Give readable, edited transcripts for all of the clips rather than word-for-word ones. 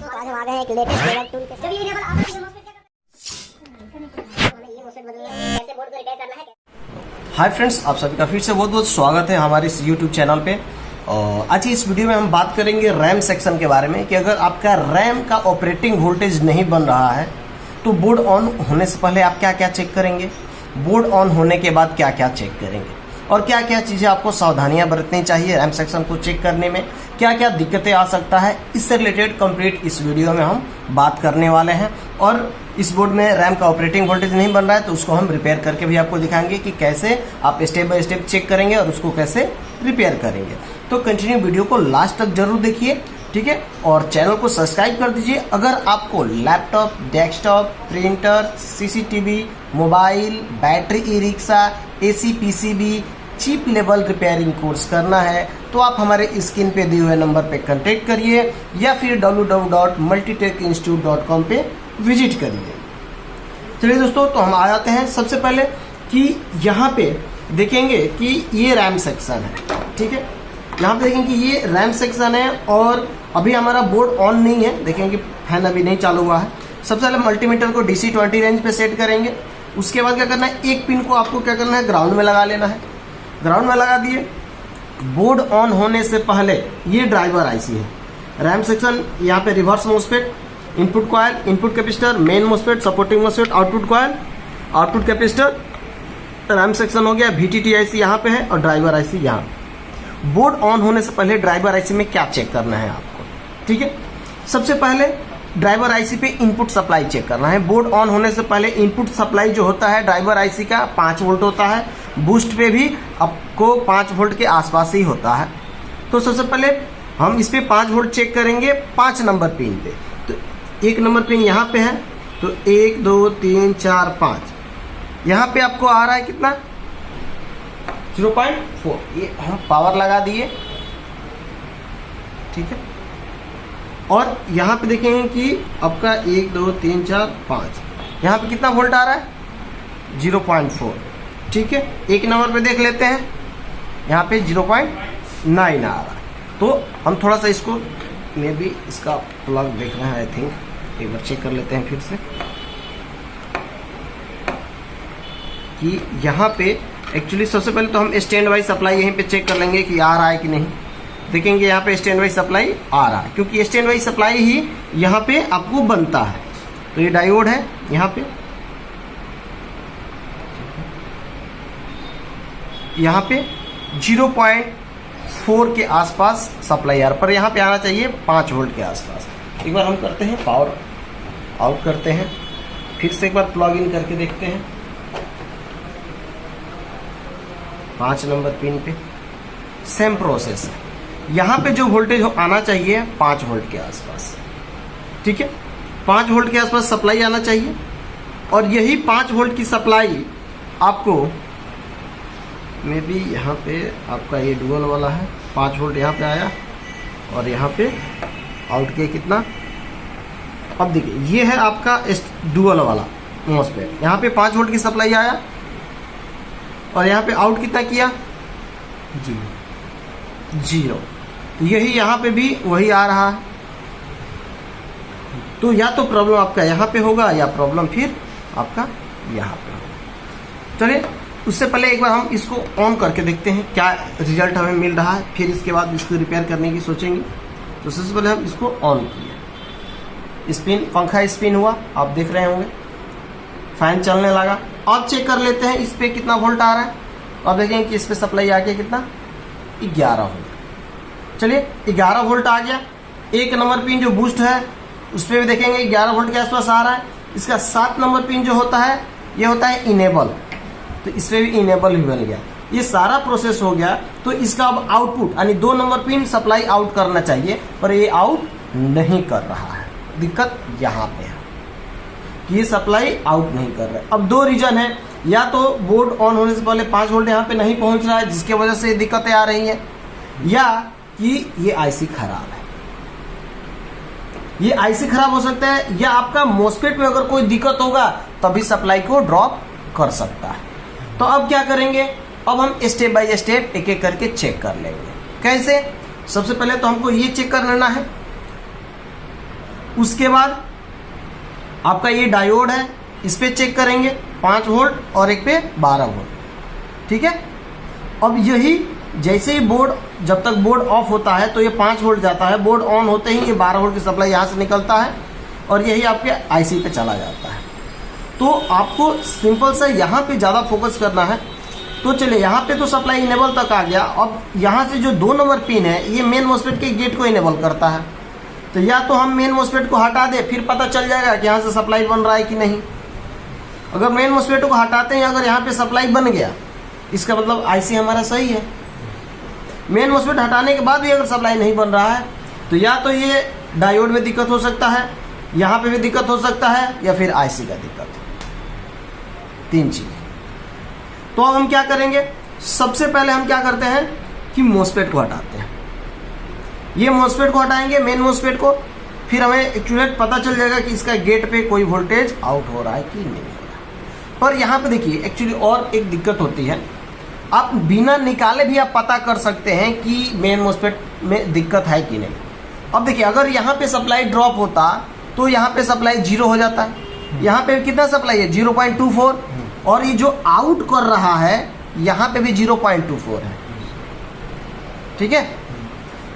दोस्तों आज हम आ गए हैं एक लेटेस्ट लेवल टूल के साथ। जब ये वीडियो आप लोगों को ये मोस्फेट बदलना है, कैसे बोर्ड को रिपेयर करना है। हाय फ्रेंड्स, आप सभी का फिर से बहुत बहुत स्वागत है हमारे इस यूट्यूब चैनल पे। आज की इस वीडियो में हम बात करेंगे रैम सेक्शन के बारे में कि अगर आपका रैम का ऑपरेटिंग वोल्टेज नहीं बन रहा है तो बोर्ड ऑन होने से पहले आप क्या क्या चेक करेंगे, बोर्ड ऑन होने के बाद क्या क्या चेक करेंगे और क्या क्या चीज़ें आपको सावधानियां बरतनी चाहिए रैम सेक्शन को चेक करने में, क्या क्या दिक्कतें आ सकता है, इससे रिलेटेड कंप्लीट इस वीडियो में हम बात करने वाले हैं। और इस बोर्ड में रैम का ऑपरेटिंग वोल्टेज नहीं बन रहा है तो उसको हम रिपेयर करके भी आपको दिखाएंगे कि कैसे आप स्टेप बाय स्टेप चेक करेंगे और उसको कैसे रिपेयर करेंगे। तो कंटिन्यू वीडियो को लास्ट तक जरूर देखिए, ठीक है। और चैनल को सब्सक्राइब कर दीजिए। अगर आपको laptop, desktop, printer, CCTV, mobile, battery, e rickshaw, AC, PCB, cheap level repairing course करना है तो आप हमारे स्क्रीन पे दिए हुए नंबर पे कांटेक्ट करिए या फिर www.multitecinstitute.com पे विजिट करिए। चलिए दोस्तों, तो हम आ जाते हैं सबसे पहले कि यहाँ पे देखेंगे कि ये रैम सेक्शन है, ठीक है। यहाँ पे देखेंगे कि ये रैम सेक्शन है और अभी हमारा बोर्ड ऑन नहीं है। देखेंगे फैन अभी नहीं चालू हुआ है। सबसे पहले मल्टीमीटर को DC 20 रेंज पे सेट करेंगे। उसके बाद क्या करना है, एक पिन को आपको क्या करना है, ग्राउंड में लगा लेना है। ग्राउंड में लगा दिए। बोर्ड ऑन होने से पहले ये ड्राइवर आईसी है। रैम सेक्शन यहाँ पे reverse MOSFET, input coil, input capacitor, main MOSFET, supporting MOSFET, output coil, output capacitor, RAM section हो गया। VTT आईसी यहाँ पे है और ड्राइवर आईसी यहाँ। बोर्ड ऑन होने से पहले ड्राइवर आईसी में क्या चेक करना है आपको, ठीक है। सबसे पहले ड्राइवर आईसी पे इनपुट सप्लाई चेक करना है। बोर्ड ऑन होने से पहले इनपुट सप्लाई जो होता है ड्राइवर आईसी का 5 वोल्ट होता है। बूस्ट पे भी आपको 5 वोल्ट के आसपास ही होता है। तो सबसे पहले हम इस पे 5 वोल्ट चेक करेंगे 5 नंबर पिन पे। तो 1 नंबर पिन यहाँ पे है, तो 1 2 3 4 5 यहाँ पे आपको आ रहा है कितना, 0.4। ये हम पावर लगा दिए, ठीक है। और यहाँ पे देखेंगे कि आपका 1 2 3 4 5 यहाँ पे कितना वोल्ट आ रहा है, 0.4, ठीक है। 1 नंबर पे देख लेते हैं, यहाँ पे 0.9 आ रहा है। तो हम थोड़ा सा इसको मे बी इसका प्लग देख रहे हैं, आई थिंक एक बार चेक कर लेते हैं फिर से कि यहाँ पे एक्चुअली सबसे पहले तो हम स्टैंड वाइज सप्लाई यहीं पे चेक कर लेंगे कि आ रहा है कि नहीं। देखेंगे यहाँ पे स्टैंड वाइज सप्लाई आ रहा है, क्योंकि स्टैंड वाइज सप्लाई ही यहाँ पे आपको बनता है। तो ये डायोड है यहाँ पे, यहाँ पे 0.4 के आसपास सप्लाई आ रहा, पर यहाँ पे आना चाहिए 5 वोल्ट के आसपास। एक बार हम करते हैं, पावर आउट करते हैं, फिर से एक बार प्लग इन करके देखते हैं 5 नंबर पिन पे। सेम प्रोसेस है। यहाँ पे जो वोल्टेज आना चाहिए 5 वोल्ट के आसपास, ठीक है। 5 वोल्ट के आसपास सप्लाई आना चाहिए और यही 5 वोल्ट की सप्लाई आपको मे बी यहाँ पे आपका ये डुअल वाला है, 5 वोल्ट यहाँ पे आया और यहाँ पे आउट के कितना, अब देखिए ये है आपका डुअल वाला मोस्फेट। यहाँ पे 5 वोल्ट की सप्लाई आया और यहाँ पे आउट कितना किया, 0। यही यहाँ पे भी वही आ रहा है। तो या तो प्रॉब्लम आपका यहाँ पे होगा या प्रॉब्लम फिर आपका यहाँ पे होगा। चलिए, उससे पहले एक बार हम इसको ऑन करके देखते हैं क्या रिजल्ट हमें मिल रहा है, फिर इसके बाद इसको रिपेयर करने की सोचेंगे। तो सबसे पहले हम इसको ऑन किए, स्पिन, पंखा स्पिन हुआ, आप देख रहे होंगे, फैन चलने लगा। अब चेक कर लेते हैं इस पे कितना वोल्ट आ रहा है। अब देखेंगे कि इस पे सप्लाई आ गया कितना, 11 वोल्ट। चलिए 11 वोल्ट आ गया। 1 नंबर पिन जो बूस्ट है उस पर भी देखेंगे 11 वोल्ट के आसपास आ रहा है। इसका 7 नंबर पिन जो होता है ये होता है इनेबल, तो इस पर भी इनेबल ही बन गया। ये सारा प्रोसेस हो गया। तो इसका अब आउटपुट यानी 2 नंबर पिन सप्लाई आउट करना चाहिए, पर ये आउट नहीं कर रहा है। दिक्कत यहाँ पे है कि ये सप्लाई आउट नहीं कर रहा है। अब 2 रीजन है, या तो बोर्ड ऑन होने से पहले 5 वोल्ट यहाँ पे नहीं पहुंच रहा है जिसकी वजह से दिक्कतें आ रही है, या कि ये आईसी खराब है। ये आईसी खराब हो सकता है, या आपका मोस्फेट में अगर कोई दिक्कत होगा तभी सप्लाई को ड्रॉप कर सकता है। तो अब क्या करेंगे, अब हम स्टेप बाय स्टेप एक एक करके चेक कर लेंगे। कैसे, सबसे पहले तो हमको ये चेक कर लेना है उसके बाद आपका ये डायोड है, इस पे चेक करेंगे 5 वोल्ट और एक पे 12 वोल्ट। ठीक है, अब यही जैसे ही बोर्ड, जब तक बोर्ड ऑफ होता है तो ये 5 वोल्ट जाता है, बोर्ड ऑन होते ही ये 12 वोल्ट की सप्लाई यहाँ से निकलता है और यही आपके आईसी पे चला जाता है। तो आपको सिंपल सा यहाँ पे ज़्यादा फोकस करना है। तो चलिए यहाँ पे तो सप्लाई इनेबल तक आ गया। अब यहाँ से जो 2 नंबर पिन है ये मेन मॉस्फेट के गेट को इनेबल करता है। तो या तो हम मेन मॉस्फेट को हटा दें, फिर पता चल जाएगा कि यहाँ से सप्लाई बन रहा है कि नहीं। अगर मेन मॉस्फेट को हटाते हैं, अगर यहाँ पे सप्लाई बन गया, इसका मतलब आईसी हमारा सही है। मेन मॉस्फेट हटाने के बाद भी अगर सप्लाई नहीं बन रहा है तो या तो ये डायोड में दिक्कत हो सकता है, यहाँ पे भी दिक्कत हो सकता है, या फिर आईसी का दिक्कत। 3 चीज। तो अब हम क्या करेंगे, सबसे पहले हम क्या करते हैं कि मॉस्फेट को हटाते हैं। ये मॉस्फेट को हटाएंगे, मेन मॉस्फेट को, फिर हमें एक्चुअली पता चल जाएगा कि इसका गेट पे कोई वोल्टेज आउट हो रहा है कि नहीं हो रहा। पर यहाँ पे देखिए एक्चुअली और एक दिक्कत होती है, आप बिना निकाले भी आप पता कर सकते हैं कि मेन मॉस्फेट में दिक्कत है कि नहीं। अब देखिए अगर यहाँ पे सप्लाई ड्रॉप होता तो यहाँ पे सप्लाई 0 हो जाता है। यहाँ पे कितना सप्लाई है, 0.24, और ये जो आउट कर रहा है यहाँ पे भी 0.24 है। ठीक है,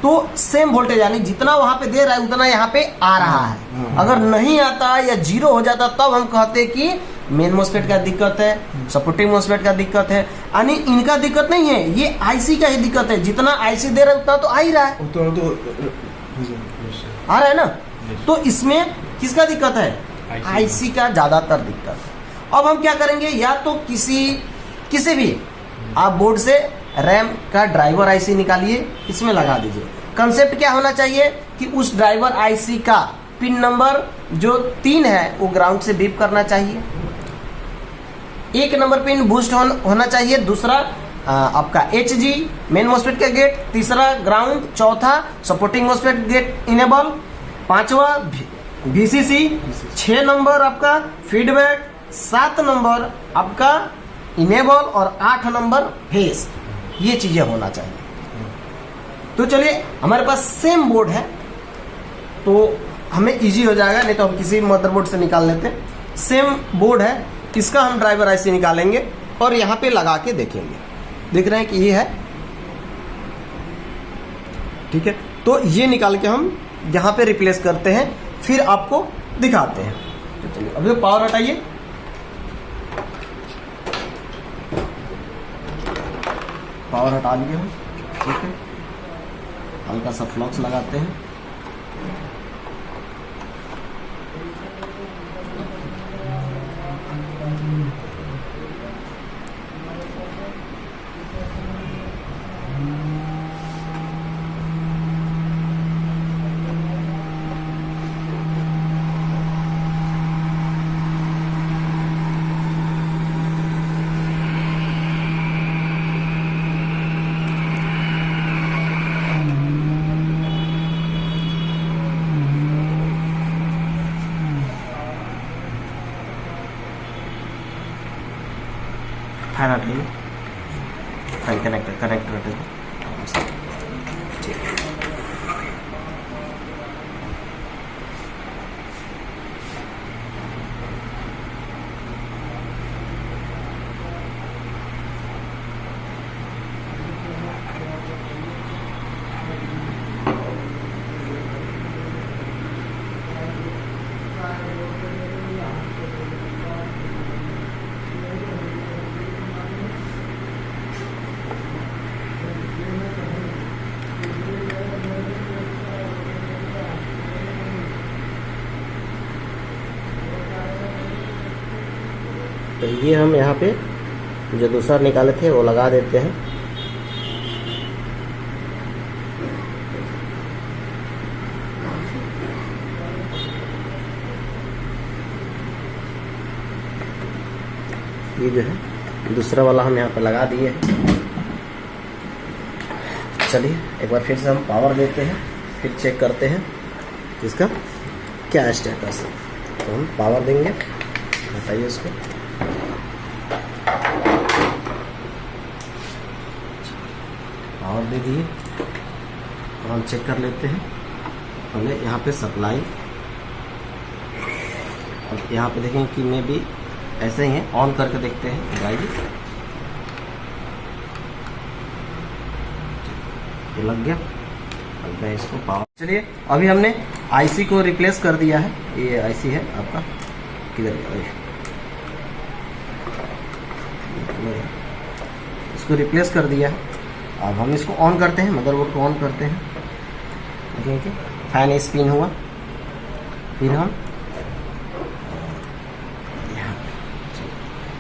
तो सेम वोल्टेज यानी जितना वहां पे दे रहा है उतना यहाँ पे आ रहा है। अगर नहीं आता या 0 हो जाता तब हम कहते कि मेन मॉस्फेट का दिक्कत है, सपोर्टिंग मॉस्फेट का दिक्कत है। यानी इनका दिक्कत नहीं है, ये आईसी का ही दिक्कत है। जितना आईसी दे रहा है उतना तो आ ही रहा है, आ रहा है ना। तो इसमें किसका दिक्कत है, आईसी का ज्यादातर दिक्कत है। अब हम क्या करेंगे, या तो किसी भी आप बोर्ड से रैम का ड्राइवर आईसी निकालिए, इसमें लगा दीजिए। कंसेप्ट क्या होना चाहिए कि उस ड्राइवर आईसी का पिन नंबर जो 3 है वो ग्राउंड से बीप करना चाहिए। 1 नंबर पिन बूस्ट होना चाहिए, दूसरा आपका HG मेन मॉस्फेट का गेट, तीसरा ग्राउंड, चौथा सपोर्टिंग मॉस्फेट गेट इनेबल, 5वां VCC, 6 नंबर आपका फीडबैक, 7 नंबर आपका इनेबल और 8 नंबर फेस। ये चीजें होना चाहिए। तो चलिए हमारे पास सेम बोर्ड है तो हमें इजी हो जाएगा, नहीं तो हम किसी मदरबोर्ड से निकाल लेते हैं। सेम बोर्ड है, इसका हम ड्राइवर आईसी निकालेंगे और यहाँ पे लगा के देखेंगे। देख रहे हैं कि ये है, ठीक है। तो ये निकाल के हम यहाँ पे रिप्लेस करते हैं, फिर आपको दिखाते हैं। तो चलिए अभी पावर हटाइए। पावर हटा लिए हम, ठीक है। हल्का सा फ्लक्स लगाते हैं। फैन हटाइए, फैन कनेक्टर हटाइए। तो ये हम यहाँ पे जो दूसरा निकाले थे वो लगा देते हैं। ये जो है दूसरा वाला हम यहाँ पे लगा दिए। चलिए एक बार फिर से हम पावर देते हैं, फिर चेक करते हैं इसका क्या स्टेटस है। तो हम पावर देंगे, बताइए उसको। पावर दे दिए और हम चेक कर लेते हैं। पहले यहाँ पे सप्लाई अब यहाँ पे देखें कि मैं भी ऐसे ही है, ऑन करके देखते हैं गाइस। ये लग गया। अब मैं इसको पावर, चलिए अभी हमने आईसी को रिप्लेस कर दिया है। ये आईसी है आपका, किधर इसको रिप्लेस कर दिया है। अब हम इसको ऑन करते हैं, मदरबोर्ड को ऑन करते हैं। देखिए कि फैन स्पिन हुआ, फिर हम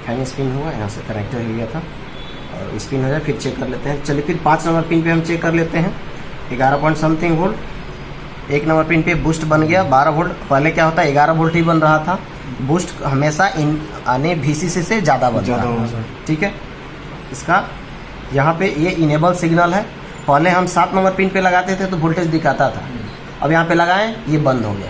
फैन स्पिन हुआ, यहाँ से कनेक्टर लिया था और स्पिन हो जाए, फिर चेक कर लेते हैं। चलिए फिर 5 नंबर पिन पे हम चेक कर लेते हैं। 11 point something volt. 1 number pin पे बूस्ट बन गया 12 वोल्ट। पहले क्या होता है 11 वोल्ट ही बन रहा था, बूस्ट हमेशा इन आने VCC से ज़्यादा बन रहा है। ठीक है, इसका यहाँ पे ये इनेबल सिग्नल है। पहले हम 7 नंबर पिन पे लगाते थे तो वोल्टेज दिखाता था, अब यहाँ पे लगाएं ये बंद हो गया।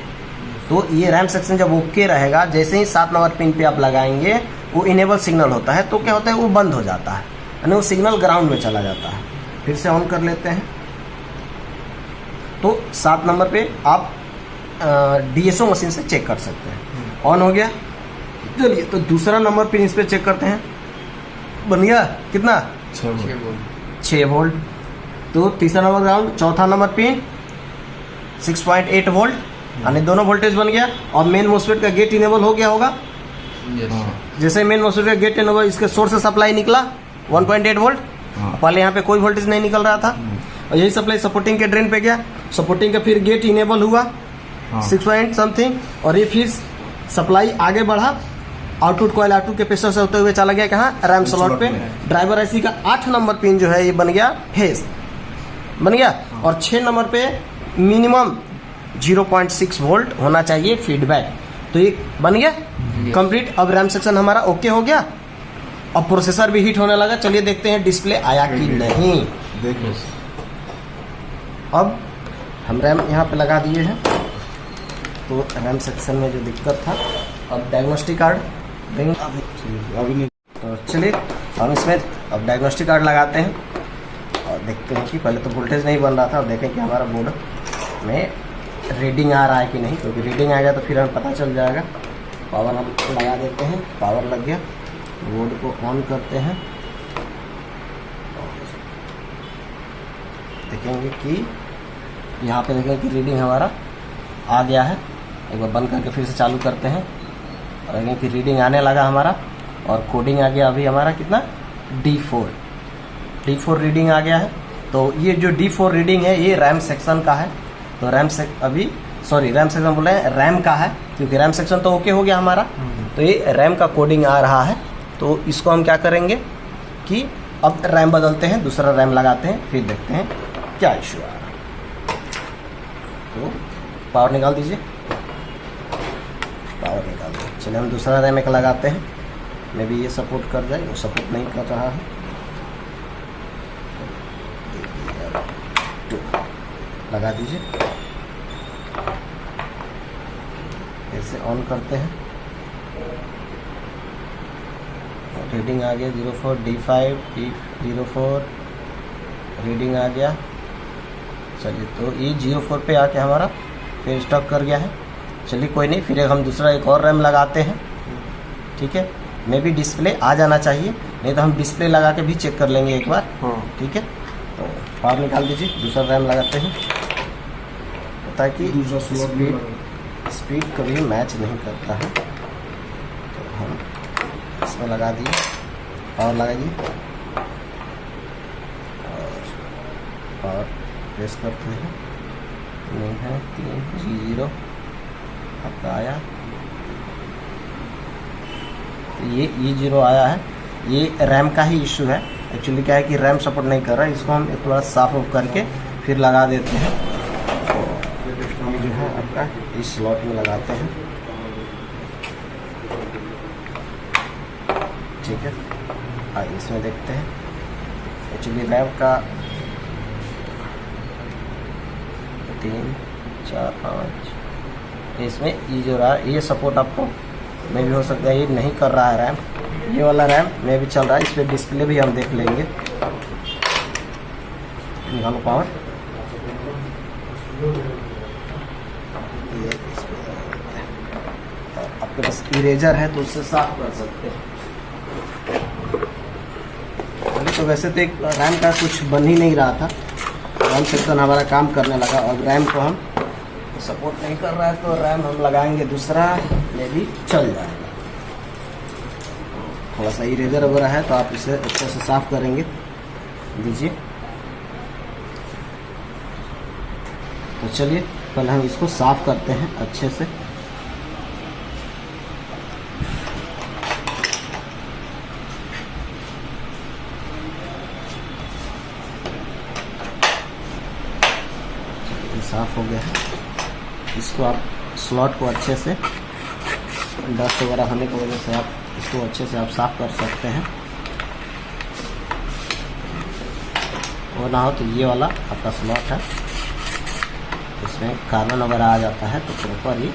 तो ये रैम सेक्शन जब ओके रहेगा, जैसे ही 7 नंबर पिन पे आप लगाएंगे वो इनेबल सिग्नल होता है, तो क्या होता है वो बंद हो जाता है, यानी वो सिग्नल ग्राउंड में चला जाता है। फिर से ऑन कर लेते हैं, तो 7 नंबर पे आप DSO मशीन से चेक कर सकते हैं। ऑन हो गया। चलिए तो दूसरा नंबर पिन इस पे चेक करते हैं, बन गया कितना 6 वोल्ट। तो तीसरा नंबर ग्राउंड, चौथा नंबर पिन 6.8 वोल्ट, यानी दोनों वोल्टेज बन गया। और मेन मोस्फेट का गेट इनेबल हो गया होगा। जैसे मेन मोस्फेट का गेट इनेबल, इसके सोर्स से सप्लाई निकला 1.8 वोल्ट। पहले यहाँ पे कोई वोल्टेज नहीं निकल रहा था, और यही सप्लाई सपोर्टिंग के ड्रेन पे गया। सपोर्टिंग का फिर गेट इनेबल हुआ 6 पॉइंट समथिंग, और ये फिर सप्लाई आगे बढ़ा, आउटपुट कॉइल R2 कैपेसिटर से होते हुए चला गया कहाँ, रैम स्लॉट पे। ड्राइवर आईसी का 8 नंबर पिन जो है ये बन गया फेस, बन गया। और 6 नंबर पे मिनिमम 0.6 वोल्ट होना चाहिए फीडबैक, तो ये बन गया कंप्लीट। अब रैम सेक्शन हमारा ओके हो गया। अब प्रोसेसर भी हीट होने लगा। चलिए देखते हैं डिस्प्ले आया कि नहीं। देखो अब हम रैम यहाँ पे लगा दिए हैं, तो रैम सेक्शन में जो दिक्कत था, अब डायग्नोस्टिक कार्ड देंगे अभी नहीं। तो चलिए हम इसमें अब डायग्नोस्टिक कार्ड लगाते हैं और देखते हैं कि पहले तो वोल्टेज नहीं बन रहा था। अब देखें कि हमारा बोर्ड में रीडिंग आ रहा है कि नहीं, क्योंकि रीडिंग आएगा तो फिर हमें पता चल जाएगा। पावर हम लगा देते हैं, पावर लग गया। बोर्ड को ऑन करते हैं, देखेंगे कि यहाँ पे देखेंगे कि रीडिंग हमारा आ गया है। एक बार बंद करके फिर से चालू करते हैं और देखेंगे कि रीडिंग आने लगा हमारा, और कोडिंग आ गया अभी हमारा कितना D4 रीडिंग आ गया है। तो ये जो D4 रीडिंग है ये रैम सेक्शन का है। तो रैम सेक्शन बोल रहे हैं, रैम का है, क्योंकि रैम सेक्शन तो ओके हो गया हमारा। तो ये रैम का कोडिंग आ रहा है। तो इसको हम क्या करेंगे कि अब रैम बदलते हैं, दूसरा रैम लगाते हैं, फिर देखते हैं क्या इशू आ रहा है। तो पावर निकाल दीजिए, पावर निकाल दीजिए। चलिए हम दूसरा रैम एक लगाते हैं, मे भी ये सपोर्ट कर जाए, वो सपोर्ट नहीं कर रहा है। लगा दीजिए, ऐसे ऑन करते हैं। रीडिंग आ गया 04 D5 D04 रीडिंग आ गया। चलिए तो ये 04 पे आके हमारा फिर स्टॉक कर गया है। चलिए कोई नहीं, फिर हम दूसरा एक और रैम लगाते हैं। ठीक है, मे भी डिस्प्ले आ जाना चाहिए, नहीं तो हम डिस्प्ले लगा के भी चेक कर लेंगे एक बार। ठीक है, तो पावर निकाल दीजिए, दूसरा रैम लगाते हैं, ताकि स्पीड कभी मैच नहीं करता है। तो हम इसमें लगा दिए, पावर लगाइए और पावर प्रेस करते हैं। नहीं है 3 0 आपका आया, तो ये E0 आया है। ये रैम का ही इशू है। एक्चुअली क्या है कि रैम सपोर्ट नहीं कर रहा है, इसको हम एक थोड़ा साफ ऑफ करके फिर लगा देते हैं। ये जो है आपका इस स्लॉट में लगाते हैं। ठीक है, इसमें देखते हैं। एक्चुअली रैम का 3 4 5 इसमें ये जो रहा ये सपोर्ट आपको में भी हो सकता है, ये नहीं कर रहा है रैम। ये वाला रैम में भी चल रहा है, इस पर डिस्प्ले भी हम देख लेंगे। निकालो पावर, ये आपके पास इरेजर है तो उससे साफ कर सकते हैं। अभी तो वैसे तो एक रैम का कुछ बन ही नहीं रहा था, रैम सेक्शन हमारा काम करने लगा। अब रैम को हम सपोर्ट नहीं कर रहा है तो रैम हम लगाएंगे दूसरा, में भी चल जाएगा। थोड़ा सा इरेजर वगैरह है तो आप इसे अच्छे से साफ करेंगे, दीजिए। तो चलिए पहले हम इसको साफ करते हैं अच्छे से। साफ हो गया है। इसको आप स्लॉट को अच्छे से, डस्ट वगैरह होने की वजह से आप इसको अच्छे से आप साफ कर सकते हैं। वो ना हो तो ये वाला आपका स्लॉट है, इसमें कार्बन वगैरह आ जाता है तो प्रॉपर ही।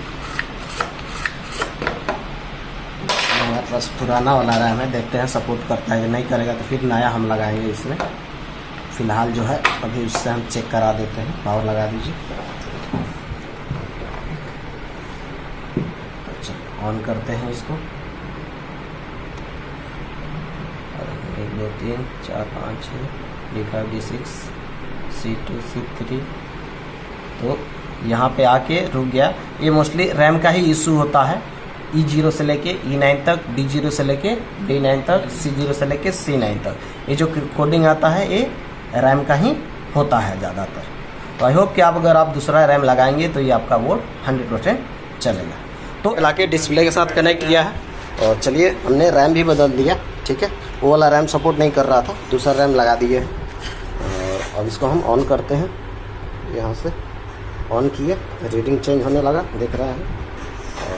हमारे पास पुराना वाला रैम है, देखते हैं सपोर्ट करता है, नहीं करेगा तो फिर नया हम लगाएंगे इसमें। फिलहाल जो है अभी उससे हम चेक करा देते हैं। पावर लगा दीजिए, ऑन करते हैं इसको। 1 2 3 4 5 6 D5 D6 C2 C3। तो यहाँ पे आके रुक गया। ये मोस्टली रैम का ही इशू होता है। E0 से लेके E9 तक, D0 से लेके D9 तक, C0 से लेके C9 तक, ये जो कोडिंग आता है ये रैम का ही होता है ज़्यादातर। तो आई होप कि आप अगर आप दूसरा रैम लगाएंगे तो ये आपका बोर्ड 100% चलेगा। तो लाके डिस्प्ले के साथ कनेक्ट किया है और चलिए हमने रैम भी बदल दिया, ठीक है। वो वाला रैम सपोर्ट नहीं कर रहा था, दूसरा रैम लगा दिए हैं। और अब इसको हम ऑन करते हैं। यहाँ से ऑन किए, रीडिंग चेंज होने लगा, दिख रहा है।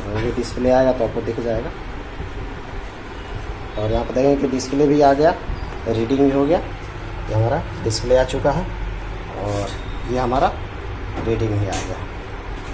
और ये डिस्प्ले आएगा तो आपको दिख जाएगा। और यहाँ पर देखेंगे कि डिस्प्ले भी आ गया, रीडिंग भी हो गया। ये हमारा डिस्प्ले आ चुका है और ये हमारा रीडिंग भी आ गया,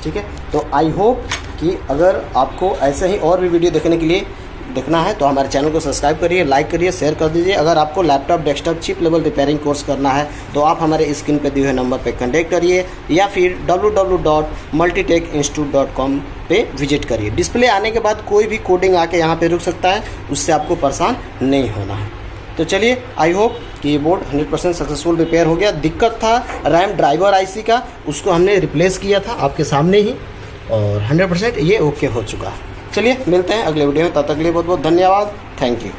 ठीक है। तो आई होप कि अगर आपको ऐसे ही और भी वीडियो देखने के लिए देखना है तो हमारे चैनल को सब्सक्राइब करिए, लाइक करिए, शेयर कर दीजिए। अगर आपको laptop, desktop, chip level repairing course करना है तो आप हमारे स्क्रीन पर दिए हुए नंबर पर कॉन्टैक्ट करिए या फिर www.multitecinstitute.com पे विजिट करिए। डिस्प्ले आने के बाद कोई भी कोडिंग आके यहाँ पे रुक सकता है, उससे आपको परेशान नहीं होना है। तो चलिए आई होप कि ये बोर्ड 100% सक्सेसफुल रिपेयर हो गया। दिक्कत था रैम ड्राइवर आईसी का, उसको हमने रिप्लेस किया था आपके सामने ही, और 100% ये ओके हो चुका है। चलिए मिलते हैं अगले वीडियो में, तब तक के लिए बहुत बहुत धन्यवाद। Thank you.